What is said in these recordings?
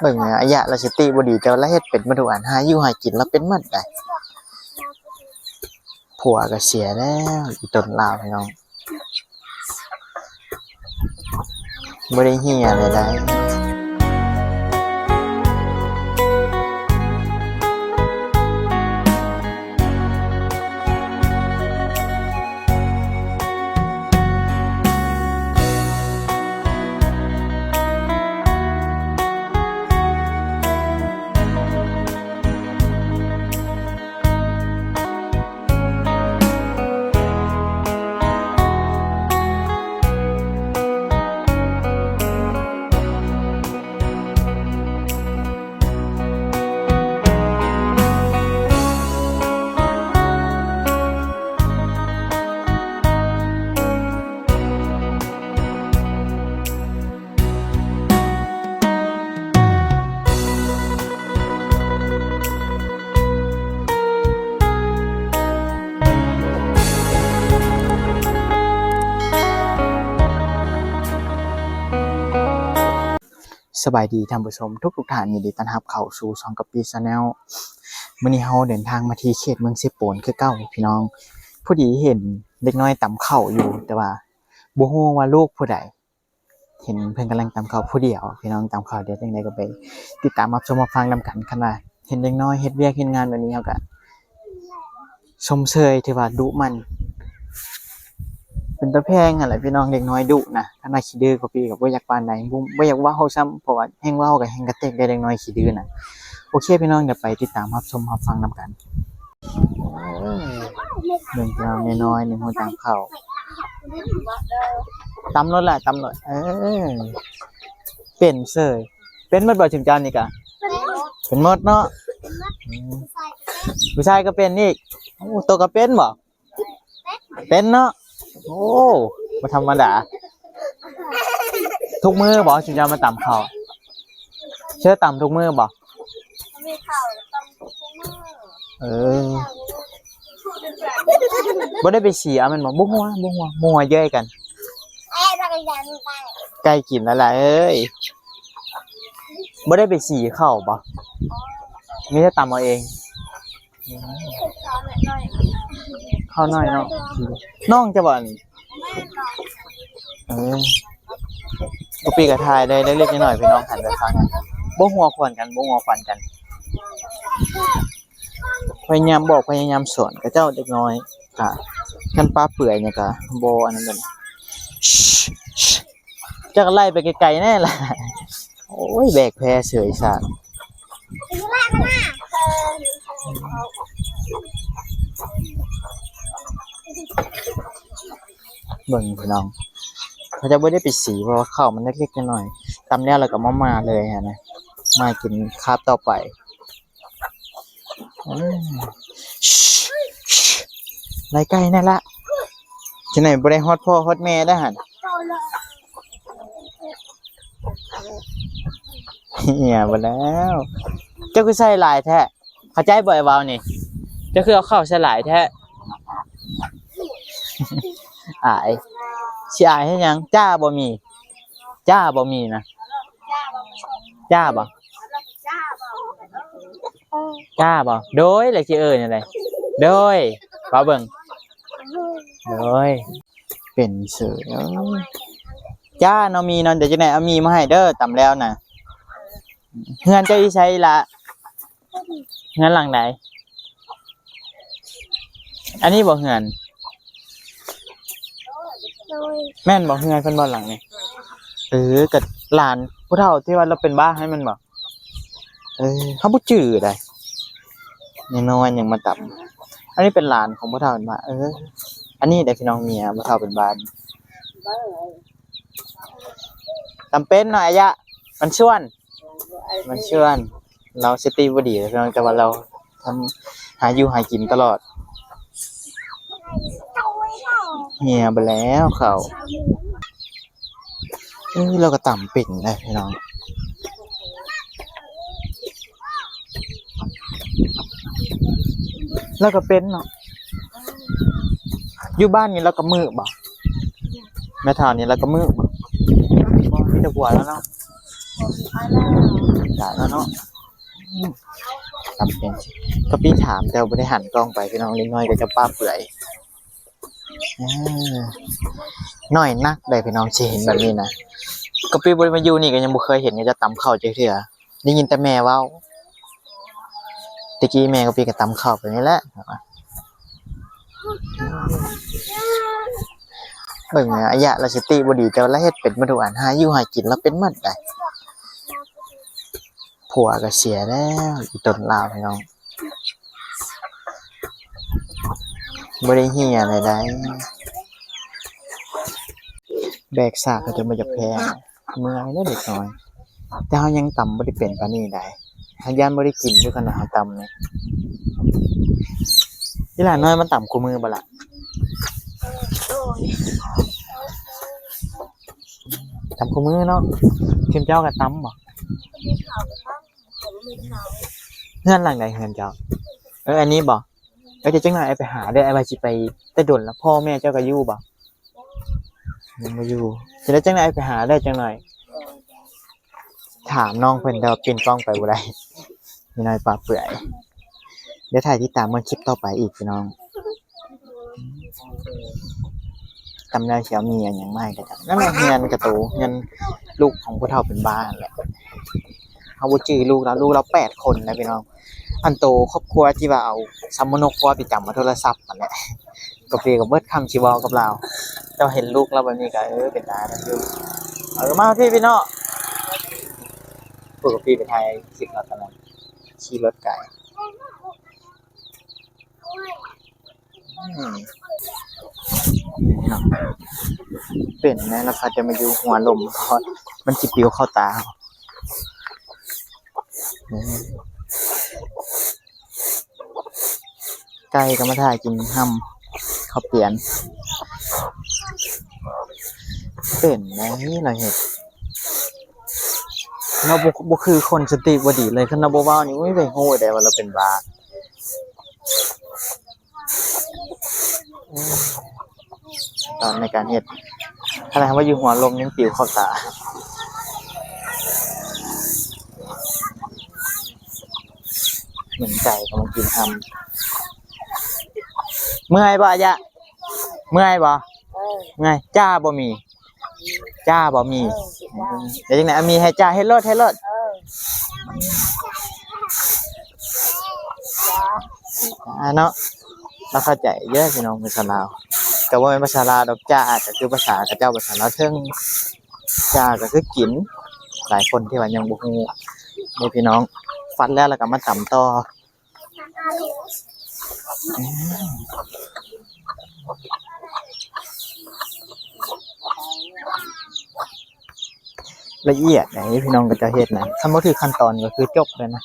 เบิ่งอายะราชติบ่ดีแต่ว่าละเฮ็ดเป็นมาทุกอันหาอยู่หากินแล้วเป็นหมดได้ผัวก็เสียแล้วอีตนลาวพี่น้องบ่ได้เฮียเลยได้สบายดีท่านผู้ชมทุกท่านยินดีต้อนรับเข้าสู่ช่องกัปปี้ Channel มื้อนี้เฮาเดินทางมาที่เขตเมืองเซโปนคือเก่าพี่น้องผู้ดีเห็นเด็กน้อยตำข้าวอยู่แต่ว่าบ่ฮู้ว่าลูกผู้ใดเห็นเพิ่นกำลังตำข้าวผู้เดียวพี่น้องตำข้าวเดี๋ยวจังได๋ก็ไปติดตามรับชมรับฟังนำกันคันว่าเห็นเด็กน้อยเฮ็ดเวียกเฮ็ดงานแบบนี้เฮาก็ชมเชยที่ว่าดุมันเป็นตาแพงหั่นแหละพี่น้องเด็กน้อยดุนะถ้าน่าขี้ดื้อกว่าพี่ก็บ่อยากปานใดบ่อยากว่าเฮาซ้ำเพราะว่าแฮงเว้าก็แฮงกระเตกได้เด็กน้อยขี้ดื้อน่ะโอเคพี่น้องเดี๋ยวไปติดตามรับชมรับฟังนำกันเบิ่งพี่น้องน้อยๆนี่ฮู้ตามเข้าตำรถล่ะตำรถเป็นเสยเป็นหมดบ่ถึงจานนี่กะเป็นหมดเนาะผู้ชายก็เป็นอีกโอ้ตัวก็เป็นบ่เป็นเนาะโอ้บ่ธรรมดาทุกมื้อบ่ถึงจะมาตำข้าวเชื่อตำทุกมื้อบ่มีข้าวตำทุกมื้อบ่ได้ไปเสียมันบ่บ่หัวเย้ยกันใกล้กินแล้วล่ะเอ้ยบ่ได้ไปสีข้าวบ่มีแต่ตำเอาเองข้าวน้อยเนาะน้องจะบ่นี่ก็ปีกระทายได้เล็กๆน้อยๆพี่น้องหันไปฟังบ่หัวขวัญกันพยายามบอกพยายามสอนกับเจ้าเด็กน้อยค่ะคันปลาเปื่อยเนี่ยก็บ่อันนั้นเป็นจักไล่ไปไกลๆแน่ล่ะโอ้ยแบกแพเสยซะเบิ่งพี่น้องเขาจะบ่ได้ไปสีเพราะว่าข้าวมันเล็กๆน้อยๆตำแล้วก็มาเลยฮะนะมากินคาบต่อไปไล่ไก่นั่นละจังไหนบ่ได้ฮอดพ่อฮอดแม่ได้หั่นเหี้ยบ่แล้วเจ้าคือใส่หลายแท้เข้าใจบ่ไอ้วาวนี่เจ้าคือเอาข้าวใส่หลายแท้อายสิอายเฮ็ดหยังจ้าบ่มีนะจ้าบ่โดยแล้วสินั่นแหละโดยบ่เบิ่งโดยเป็นเสือจ้าเนาะมีเนาะเดี๋ยวจังได๋เอามีมาให้เด้อตำแล้วน่ะเฮือนเจ้าอีไสล่ะเฮือนหลังไหนอันนี้บ่เฮือนแม่นบ่เฮือนเพิ่นบ่หลังนี่ก็หลานผู้เฒ่าที่ว่าเราเป็นบ้าให้มันบ่เขาบ่จื้อได้น้อยๆยังมาตับอันนี้เป็นหลานของผู้เฒ่ามาอันนี้ได้พี่น้องเมียผู้เฒ่าเป็นบ้านจำเป็นหน่อยยะมันชวนเราสติบ่ดีพี่น้องแต่ว่าเราทำหาอยู่หากินตลอดเหี่ยไปแล้วเขาเราก็ต่ำปิ่นได้พี่น้องแล้วก็เป็นเนาะอยู่บ้านนี้เราก็มือบ่แม่ทานนี้เราก็มือบ่มีแต่หัวแล้วเนาะ กาศแล้วเนาะจำเป็นก็พี่ถามแต่บ่ได้หันกล้องไปพี่น้องเล็กน้อยก็จะป้าเปื่อยน้อยนักได้พี่น้องสิเห็นแบบนี้นะก็พี่บ่ได้มาอยู่นี่ก็ยังบ่เคยเห็นก็จะตำข้าวจักเทื่อได้ยินแต่แม่เว้าตะกี้แม่ก็พี่ก็ตำข้าวไปนี่แหละเบิ่งเนี่ยอะยะราชติบ่ดีแต่ว่าเฮ็ดเป็นมาทุกอันหาอยู่หากินแล้วเป็นหมดได้ผัวก็เสียแล้วอีต้นลาวพี่น้องบ่ได้เฮียอะไรได้แบกซากก็จะมาจากแพงเมื่อยเด้อเด็กน้อยแต่เฮายังตำบ่ได้เป็นปานนี้ได้หาย่านบ่ได้กินอยู่ขนาดเฮาตำนี่อีหลาน้อยมันตำคู่มือบ่ล่ะตำคู่มือเนาะเข้มเจ้าก็ตำบ่เฮือนหลังใดเฮือนเจ้าอันนี้บ่เดี๋ยวจังหน่อยไอ้ไปหาเด้อไอ้ว่าสิไปแต่ดนแล้วพ่อแม่เจ้าก็อยู่บ่ยังบ่อยู่สิได้จังหน่อยไอ้ไปหาได้จังหน่อยถามน้องเพิ่นแต่ว่าปิ่นกล้องไปบ่ได้มีน้อยปลาเปื่อยเดี๋ยวถ่ายติดตามมันคลิปต่อไปอีกพี่น้องตำได้เขียวมีอันหยังมาให้ก็จังนั่นแหละเงินกระตูเงินลูกของผู้เฒ่าเป็นบ้านแหละเฮาบ่จื้อลูกเรา8คนนะพี่น้องอันโตครอบครัวที่ว่าเอาซัมมโนครัวพี่จำมาโทรศัพท์นั่นแหละก็เปก็เบิดคำสิเว้ากับเราเจ้าเห็นลูกเราแบบนี้ก็เป็นตานะอยู่มาพี่น้องพวกกับพี่ไปถ่ายคลิปเราตอนนั้นขี่รถไกลเป็นนะแล้วเขาจะมาอยู่หัวลมเพราะมันสิปิวเข้าตาไก่ก็มาถ่ายกินห้ำเขาเปลี่ยนเป็นนะนี่เราเห็นเราบ่คือคนสติบ่ดีเลยคันเราบ่เว้านี่อุ้ยไปโหยได้ว่าเราเป็นบ้าตอนในการเฮ็ดอะไรว่าอยู่หัวลมยังปิวเข้าตาเหมือนไก่กำลังกินทำเมื่อยบ่ยะเมื่อยบ่เมื่อยจ้าบ่มีเดี๋ยวจังไหนมีให้จ้าให้รถเนาะเราเข้าใจเยอะพี่น้องภาษาลาวแต่ว่าเป็นภาษาลาวดอกจ้าก็คือภาษาเจ้าภาษาลาวเทิงจ้าก็คือกินหลายคนที่ว่ายังบ่ฮู้นี่พี่น้องฟัดแล้วก็มาตำต่อละเอียดอย่างนี้พี่น้องก็จะเฮ็ดนะถ้าบ่ถึงขั้นตอนก็คือจบเลยนะ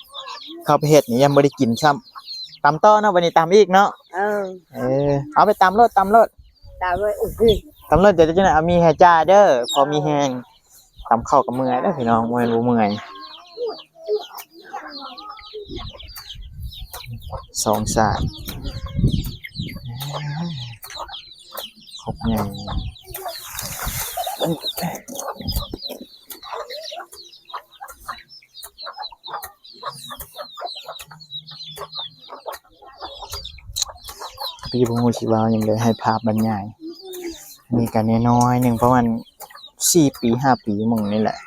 เข้าไปเฮ็ดนี่ยังบ่ได้กินซ้ำตำต่อเนาะวันนี้ตำอีกเนาะเอาไปตำรถตำรถเดี๋ยวจะเอามีให้จ้าเด้อพอมีแห้งตำข้าวกับเมื่อยเด้อพี่น้องบ่รู้เมื่อย2 สาดครบไงพี่บ่ฮู้สิว่าหยังได้ให้ภาพบรรยายอันนี้ก็น้อยๆนึงเพราะมัน4 ปี 5 ปีมึงนี่แหละ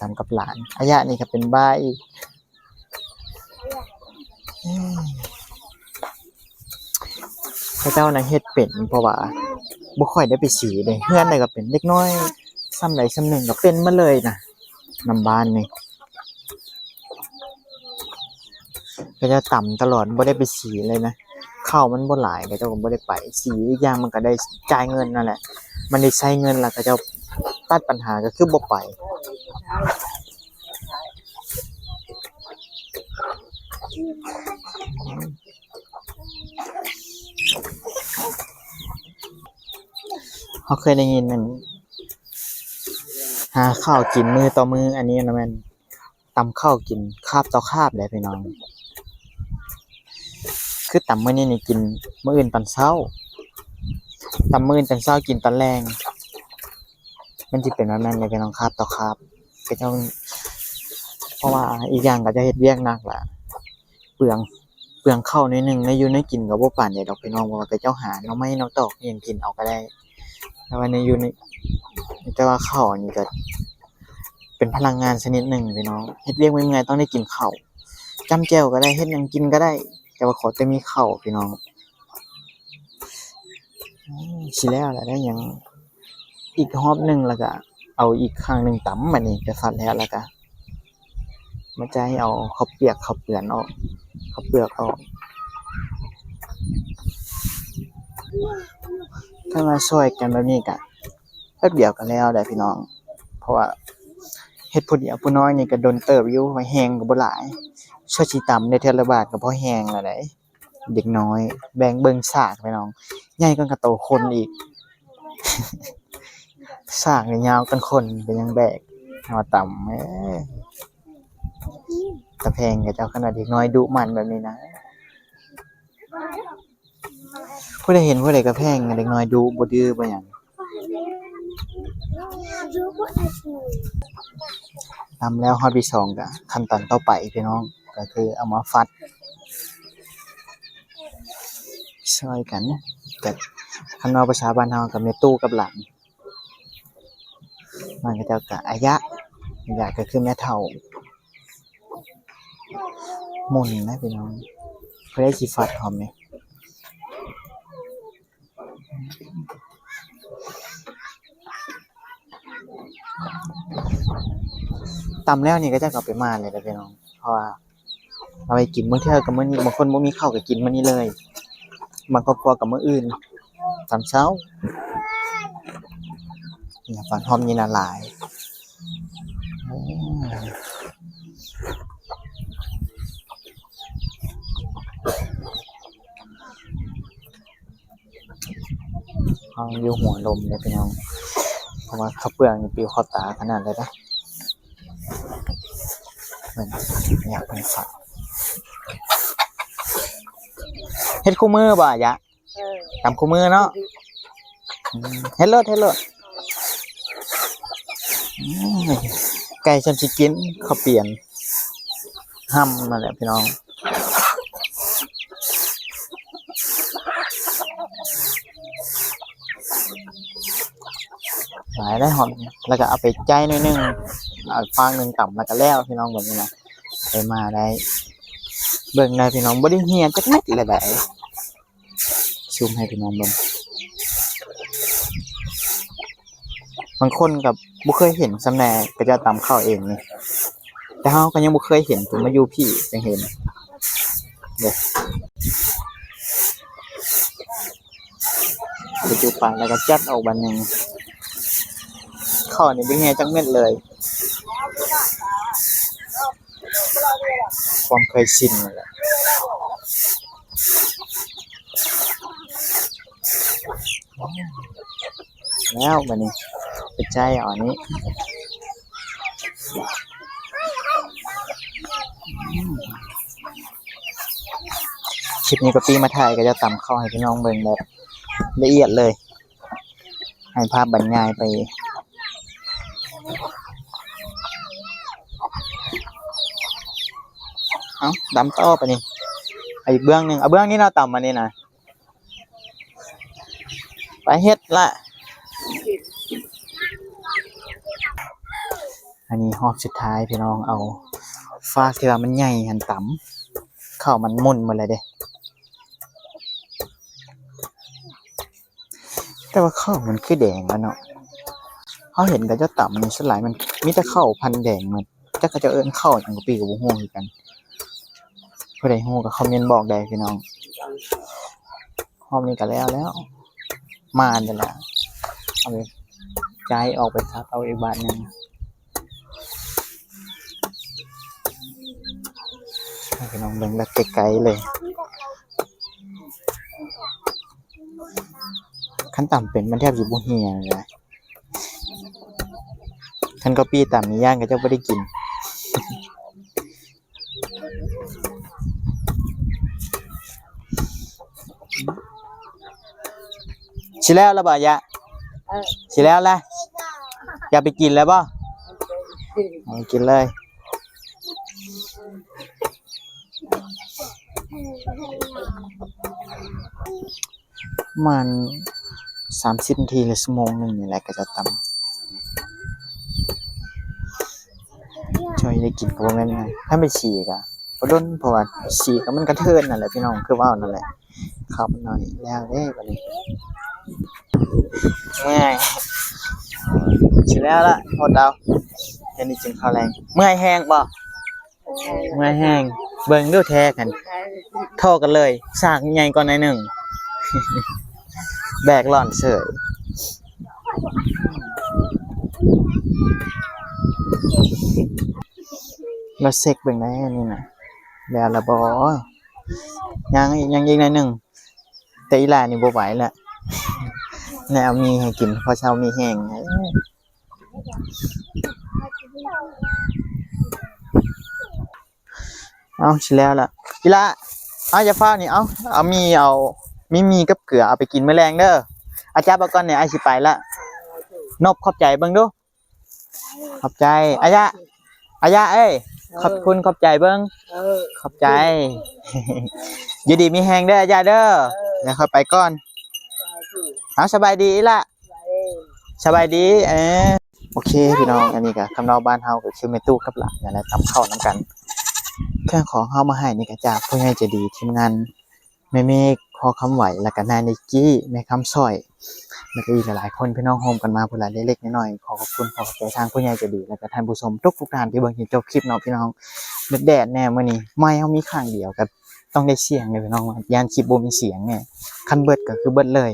ตามกับหลานอายะนี่ก็เป็นบ้าอีกพระเจ้าน่ะเฮ็ดเป็นเพราะว่าบ่ค่อยได้ไปสีเด้เฮือนน่ะก็เป็นเด็กน้อยซ้ำใดซ้ำหนึ่งก็เป็นมาเลยนะนำบ้านนี่ก็จะต่ำตลอดบ่ได้ไปสีเลยนะข้าวมันบ่หลายก็เจ้าก็บ่ได้ไปสีอีกอย่างมันก็ได้จ่ายเงินนั่นแหละมันได้ใช้เงินแล้วก็เจ้าตัดปัญหาก็คือบ่ไปเขาเคยได้ยินนั่นหาข้าวกินมือต่อมืออันนี้นะแม่นตำข้าวกินคาบต่อคาบเลยพี่น้องคือตำมื้อนี้นี่กินมื้ออื่นตอนเช้าตำมื้ออื่นตอนเช้ากินตอนแลงมันสิเป็นแบบนั้นเลยพี่น้องคาบต่อคาบก็ต้อง เพราะว่าอีกอย่างก็จะเฮ็ดเวียกหนักล่ะเปลืองเปลืองข้าวนิดนึงในอยู่ในกินก็บ่ปานใดดอกพี่น้องเพราะว่าแต่เจ้าหาหน่อไม้หน่อตอกอิหยังกินเอาก็ได้แต่ว่าในอยู่ในแต่ว่าข้าวนี่ก็เป็นพลังงานชนิดหนึ่งพี่น้องเฮ็ดเวียกเมื่อยๆต้องได้กินข้าวจ้ำแจ่วก็ได้เฮ็ดหยังกินก็ได้แต่ว่าขอแต่มีข้าวพี่น้องสิแล้วล่ะได้หยังอีกรอบหนึงแล้วก็เอาอีกครั้งหนึงตำบัดนี้ก็ซัดแล้วก็มันจะให้เอาข้าวเปียกข้าวเปลือนออกข้าวเปลือกออกถ้ามาช่วยกันแบบนี้ก็แป๊บเดียวก็แล้วได้พี่น้องเพราะว่าเฮ็ดผู้เดียวผู้น้อยนี่ก็โดนเติบอยู่ว่าแฮงก็บ่หลายช่วยสิตำได้เทื่อละบาทก็พอแฮงแล้วได้เด็กน้อยแบ่งเบิ่งซากพี่น้องใหญ่กว่าโตคนอีก ซากนี่ยาวกันคนก็ยังแบกเอาต่ำตะแพงกับเจ้าขนาดเด็กน้อยดุมันแบบนี้นะผู้ใดเห็นผู้ใดก็แพงเด็กน้อยดุบ่ดื้อบ่หยังทำแล้วฮอดที่2ก็ขั้นตอนต่อไปพี่น้องก็คือเอามาฟัดช่วยกันกับคันเอาภาษาบ้านเฮาก็แม่ตู้กับหลานมันก็เจ้าก็อายะก็คือแม่เฒ่าหมุนนะพี่น้องเพื่อได้สิฟัดพร้อมนี่ตำแล้วนี่ก็จะกลับไปมาเลยนะพี่น้องเพราะว่าเอาไปกินมื้อเที่ยงกับมื้อนี้บางคนบ่มีข้าวก็กินมื้อนี้เลยบางครอบครัวกับมื้ออื่นตอนเช้าเนี่ยฝันหอมนี่น่ะหลายเอาอยู่หัวลมเลยพี่น้องเพราะว่าข้าวเปลือกนี่ปิวเข้าตาขนาดเลยนะอยากเป็นฝันเฮ็ดคู่มือบ่อะยะตามคู่มือเนาะเฮ็ดเลิศไก่ฉันสิกินข้าวเปียนห้ำนั่นแหละพี่น้องหลายได้หอมแล้วก็เอาไปใจหน่อยนึงเอาฟางนึงต่ำแล้วก็แล้วพี่น้องแบบนี้นะไปมาได้เบิ่งได้พี่น้องบ่ได้เฮียจักเม็ดเลยได้ซูมให้พี่น้องเบิ่งบางคนกับบ่เคยเห็นสำแหน่ก็จะตำข้าวเองนี่แต่เฮาก็ยังบ่เคยเห็นผมมาอยู่พี่จังเห็นเด้ไปจุปากแล้วก็จัดออกบัดนึงข้าวนี่บ่เฮียจักเม็ดเลยความเคยชินนั่นแหละแล้วบัดนี้ไปใจเอาอันนี้คลิปนี้ก็ปีมาถ่ายก็จะตำข้าวให้พี่น้องเบิ่งแบบละเอียดเลยให้ภาพบรรยายไปเอาดำต่อไปนี่อีกเบื้องหนึ่งเอาเบื้องนี้เราต่ำมานี่นะไปเฮ็ดละอันนี้หอบสุดท้ายพี่น้องเอาฟากที่ว่ามันใหญ่หันต่ำข้าวมันมุนหมดเลยเด้แต่ว่าข้าวมันคือแดงแล้วเนาะเขาเห็นแต่เจ้าต่ำมันสลายมันมีแต่ข้าวพันแดงมันจะเขาจะเอิ้นข้าวอย่างกับปีกับบุ้งฮู้คือกันผู้ใดฮู้ก็คอมเมนต์บอกได้พี่น้องหอมนี่ก็แล้วมาเดี๋ยวละเอาไปใจออกไปซักเอาอีกบาทนึงให้พี่น้องเบิ่งแบบไกลๆเลยขั้นต่ำเป็นมันแทบสิบ่เหี่ยเลยคันก็ปีต่ำนี่ย่างก็จะบ่ได้กินสิแล้วละบ่ยะสิแล้วละอย่าไปกินแล้วบ่กินเลย มัน30 นาทีหรือชั่วโมงหนึงนี่แหละก็จะตำช่วยได้กินก็บ่แม่นง่ายถ้าไปฉีกอะบ่ดนเพราะว่าฉีกก็มันกระเทินนั่นแหละพี่น้องคือเว้านั่นแหละเข้ามาหน่อยแล้วเด้บัดนี้ง่ายสิแล้วล่ะโหดเอาแค่นี้จึงข้าวแรงเมื่อยแห้งบ่เมื่อยแห้งเบิ่งดูแท้กันเท่ากันเลยสร้างใหญ่กว่าหน่อยหนึง แบกหล่อนเสยเราเซ็กเบิ่งได้นี่นะแล้วละบ่ยังอีกหน่อยหนึงแต่อีหลานี่บ่ไหวแล้วแนวมีให้กินพอเช้ามีแห้งเอาสิแล้วล่ะอีหละเอาอย่าฟ้าวนี่เอามีกับเกลือเอาไปกินมื้อแลงเด้ออาจารย์บอกก่อนเนี่ยอ้ายสิไปละนบขอบใจเบิ่งดูขอบใจอายะเอ้ยขอบคุณขอบใจเบิ่งขอบใจ อยู่ดีมีแฮงเด้ออายะเด้อเดี๋ยวค่อยไปก่อนเอาสบายดีอีหละสบายดีโอเคพี่น้องอันนี้ก็คำเนาบ้านเฮาก็คือแม่ตู้กับหลานนั่นแหละตำข้าวนํกันเครื่องของเฮามาให้นี่ก็จากผู้ใหญ่ใจดีทีมงานแม่เมฆพอคำไหวแล้วก็นายนิกกี้แม่คำสร้อยแล้วก็อีกหลายๆคนพี่น้องโฮมกันมาพุ่นละเล็กๆน้อยๆขอขอบคุณขอขอบใจทางผู้ใหญ่ใจดีแล้วก็ท่านผู้ชมทุกท่านที่เบิ่งจนจบคลิปเนาะพี่น้องแดดแน่มื้อนี้ไม้เฮามีข้างเดียวก็ต้องได้เสียงเลยพี่น้องยานคลิปบ่มีเสียงเนี่ยคันเบิดก็คือเบิดเลย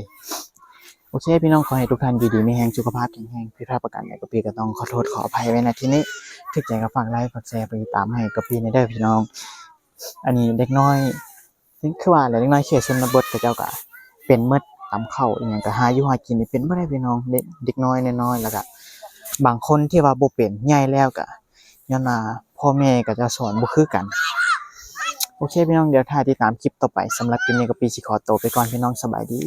โอเคพี่น้องขอให้ทุกท่านอยู่ดีมีแรงสุขภาพแข็งแรงผิดพลาดประการใดก็พี่ก็ต้องขอโทษขออภัยไว้ณที่นี้ถึกใจก็ฝากไลค์กดแชร์ไปติดตามให้กับพี่ในเด้อพี่น้องอันนี้เด็กน้อยคือว่าเด็กน้อยเขตชนบทเขาเจ้าก็เป็นหมดตำข้าวอีหยังก็หาอยู่หากินนี่เป็นบ่ได้พี่น้องเด็กน้อยน้อยๆแล้วก็บางคนที่ว่าบ่เป็นใหญ่แล้วก็ย้อนว่าพ่อแม่ก็จะสอนบ่คือกันโอเคพี่น้องเดี๋ยวถ้าติดตามคลิปต่อไปสำหรับคลิปนี้ก็พี่สิขอตัวไปก่อนพี่น้องสบายดี